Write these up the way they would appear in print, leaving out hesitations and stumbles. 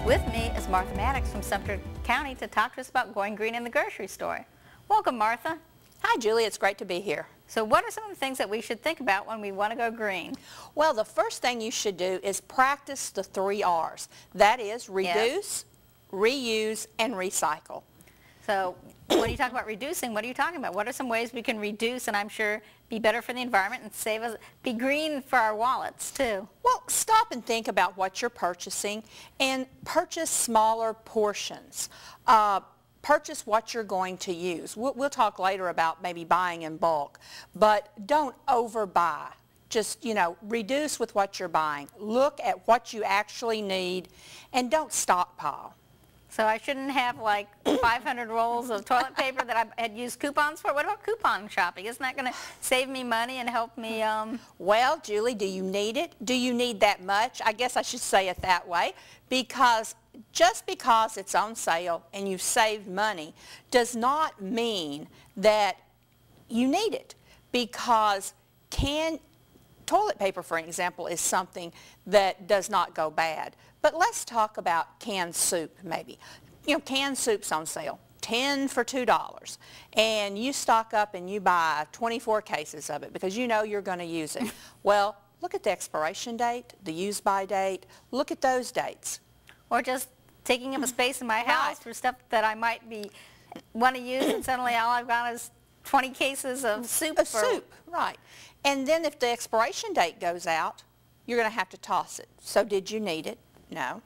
With me is Martha Maddox from Sumter County to talk to us about going green in the grocery store. Welcome, Martha. Hi, Julie. It's great to be here. So what are some of the things that we should think about when we want to go green? Well, the first thing you should do is practice the 3 R's. That is reduce, reuse, and recycle. So when you talk about reducing, what are you talking about? What are some ways we can reduce and I'm sure be better for the environment and save us, be green for our wallets too? Well, stop and think about what you're purchasing and purchase smaller portions. Purchase what you're going to use. We'll talk later about maybe buying in bulk, but don't overbuy. Just, reduce with what you're buying. Look at what you actually need and don't stockpile. So I shouldn't have like 500 rolls of toilet paper that I had used coupons for? What about coupon shopping? Isn't that going to save me money and help me? Well, Julie, do you need it? Do you need that much? I guess I should say it that way, because just because it's on sale and you've saved money does not mean that you need it, because toilet paper, for example, is something that does not go bad. But let's talk about canned soup maybe. Canned soup's on sale, 10 for $2. And you stock up and you buy 24 cases of it because you know you're going to use it. Well, look at the expiration date, the use-by date. Look at those dates. Or just taking up a space in my house for stuff that I might want to use, and suddenly all I've got is 20 cases of soup. Right. And then if the expiration date goes out, you're going to have to toss it. So did you need it? No.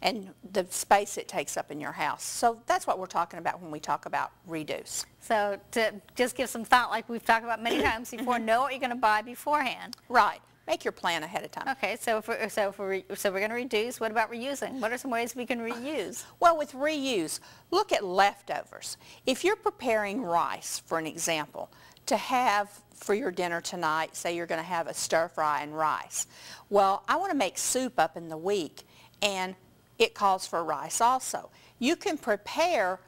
And the space it takes up in your house. So that's what we're talking about when we talk about reduce. So to just give some thought, like we've talked about many times before, know what you're going to buy beforehand. Right. Make your plan ahead of time. Okay, so we're going to reduce. What about reusing? What are some ways we can reuse? Well, with reuse, look at leftovers. If you're preparing rice, for an example, to have for your dinner tonight, say you're going to have a stir fry and rice. Well, I want to make soup up in the week, and it calls for rice also. You can prepare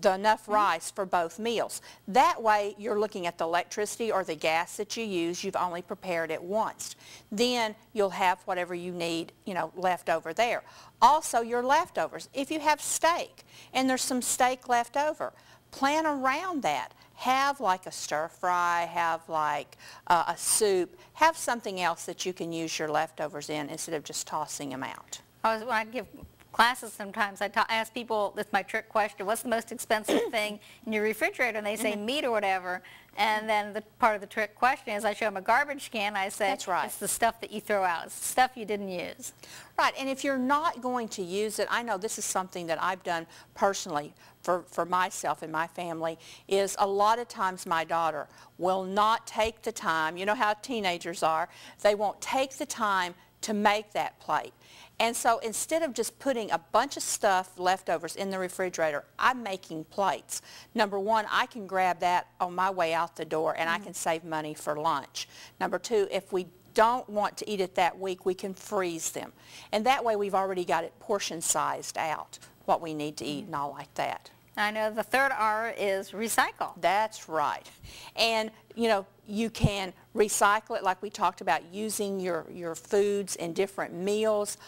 enough rice for both meals. That way you're looking at the electricity or the gas that you use. You've only prepared it once. Then you'll have whatever you need, left over there. Also, your leftovers. If you have steak and there's some steak left over, plan around that. Have like a stir fry, have like a soup, have something else that you can use your leftovers in instead of just tossing them out. When I give classes sometimes, I ask people, that's my trick question, what's the most expensive thing in your refrigerator? And they say meat or whatever. And then part of the trick question is I show them a garbage can. I say, that's right. It's the stuff that you throw out. It's the stuff you didn't use. Right, and if you're not going to use it, I know this is something that I've done personally for myself and my family, is a lot of times my daughter will not take the time, you know how teenagers are, they won't take the time to make that plate. And so instead of just putting a bunch of stuff, leftovers, in the refrigerator, I'm making plates. Number one, I can grab that on my way out the door and I can save money for lunch. Number two, if we don't want to eat it that week, we can freeze them. And that way we've already got it portion sized out, what we need to eat and all like that. I know the third R is recycle. That's right. And you can recycle it like we talked about, using your foods in different meals.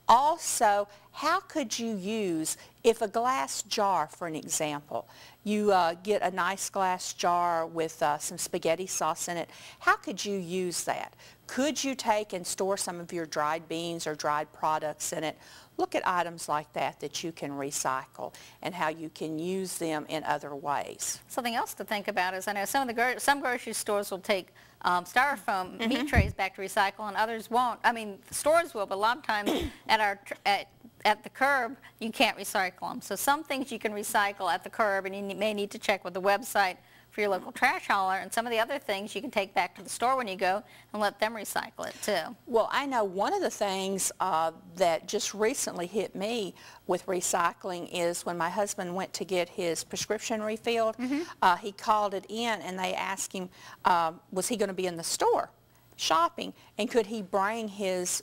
Also, how could you use, if a glass jar, for an example, you get a nice glass jar with some spaghetti sauce in it, how could you use that? Could you take and store some of your dried beans or dried products in it? Look at items like that you can recycle and how you can use them in other ways. Something else to think about is I know some grocery stores will take styrofoam meat trays back to recycle and others won't. I mean, stores will, but a lot of times at the curb you can't recycle them. So some things you can recycle at the curb, and you may need to check with the website for your local trash hauler, and some of the other things you can take back to the store when you go and let them recycle it too. Well, I know one of the things that just recently hit me with recycling is when my husband went to get his prescription refilled, he called it in and they asked him, was he going to be in the store shopping, and could he bring his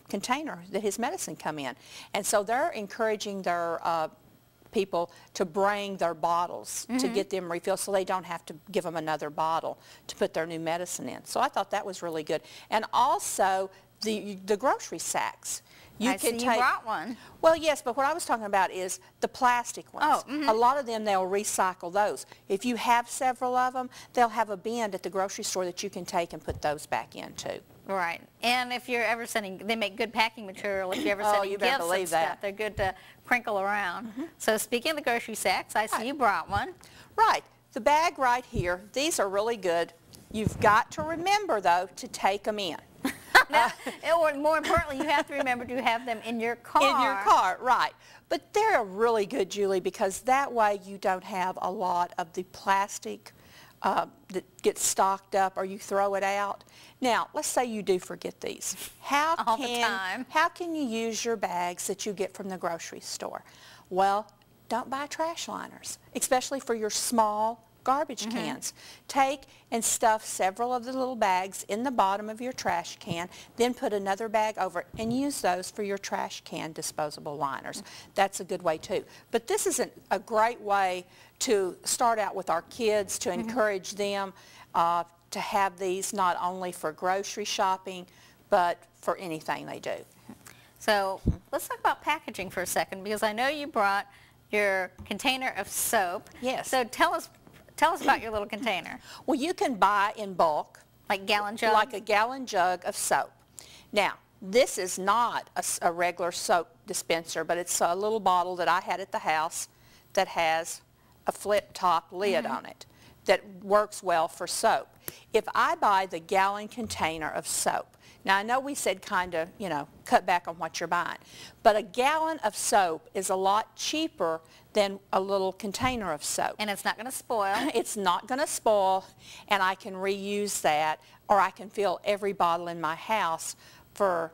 container that his medicine come in? And so they're encouraging their people to bring their bottles to get them refilled so they don't have to give them another bottle to put their new medicine in. So I thought that was really good. And also the grocery sacks. I see you brought one. Well, yes, but what I was talking about is the plastic ones. Oh, A lot of them, they'll recycle those. If you have several of them, they'll have a bin at the grocery store that you can take and put those back into. Right. And if you're ever sending, they make good packing material. If you're ever Oh, sending you better gifts and believe stuff, that. they're good to crinkle around. So speaking of the grocery sacks, I see you brought one. Right. The bag right here, these are really good. You've got to remember, though, to take them in. Or more importantly, you have to remember to have them in your car. In your car, right. But they're really good, Julie, because that way you don't have a lot of the plastic that gets stocked up or you throw it out. Now, let's say you do forget these. All the time. How can you use your bags that you get from the grocery store? Well, don't buy trash liners, especially for your small garbage cans. Take and stuff several of the little bags in the bottom of your trash can, then put another bag over it and use those for your trash can disposable liners. That's a good way too. But this is a great way to start out with our kids, to encourage them to have these not only for grocery shopping, but for anything they do. So let's talk about packaging for a second, because I know you brought your container of soap. Yes. So tell us about your little container. Well, you can buy in bulk. Like gallon jug? Like a gallon jug of soap. Now, this is not a regular soap dispenser, but it's a little bottle that I had at the house that has a flip top lid on it that works well for soap. If I buy the gallon container of soap, now I know we said kind of, cut back on what you're buying, but a gallon of soap is a lot cheaper than a little container of soap. And it's not going to spoil. It's not going to spoil, and I can reuse that, or I can fill every bottle in my house for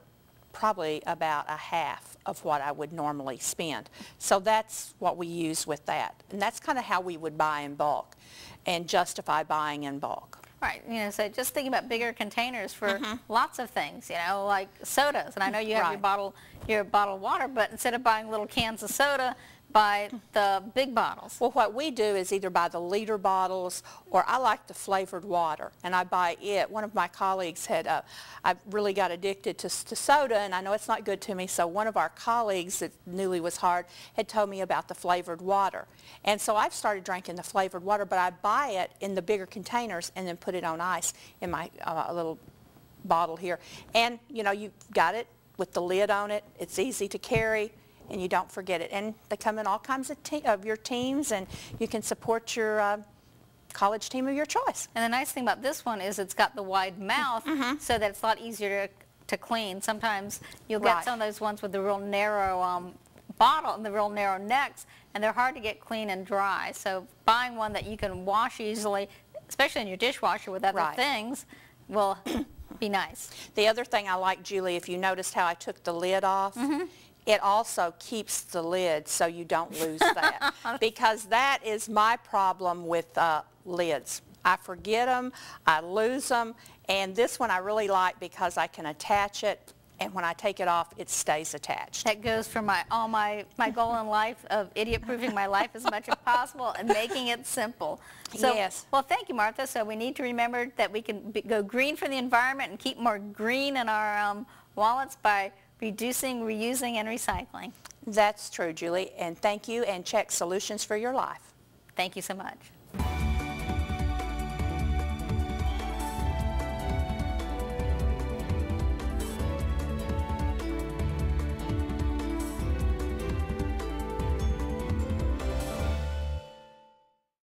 probably about a half of what I would normally spend. So that's what we use with that. And that's kind of how we would buy in bulk and justify buying in bulk. Right, so just thinking about bigger containers for lots of things, like sodas. And I know you have your bottled water, but instead of buying little cans of soda, buy the big bottles. Well, what we do is either buy the liter bottles, or I like the flavored water, and I buy it. One of my colleagues had, I really got addicted to soda, and I know it's not good to me, so one of our colleagues that newly was hired had told me about the flavored water. And so I've started drinking the flavored water, but I buy it in the bigger containers and then put it on ice in my little bottle here. And, you've got it with the lid on it. It's easy to carry, and you don't forget it. And they come in all kinds of your teams, and you can support your college team of your choice. And the nice thing about this one is it's got the wide mouth, so that it's a lot easier to clean. Sometimes you'll get some of those ones with the real narrow bottle and the real narrow necks, and they're hard to get clean and dry. So buying one that you can wash easily, especially in your dishwasher with other things, will be nice. The other thing I like, Julie, if you noticed how I took the lid off, it also keeps the lid so you don't lose that. Because that is my problem with lids. I forget them, I lose them, and this one I really like because I can attach it, and when I take it off, it stays attached. That goes for my goal in life of idiot-proofing my life as much as possible and making it simple. So, well, thank you, Martha. So we need to remember that we can go green for the environment and keep more green in our wallets by reducing, reusing, and recycling. That's true, Julie, and thank you, and check Solutions for Your Life. Thank you so much.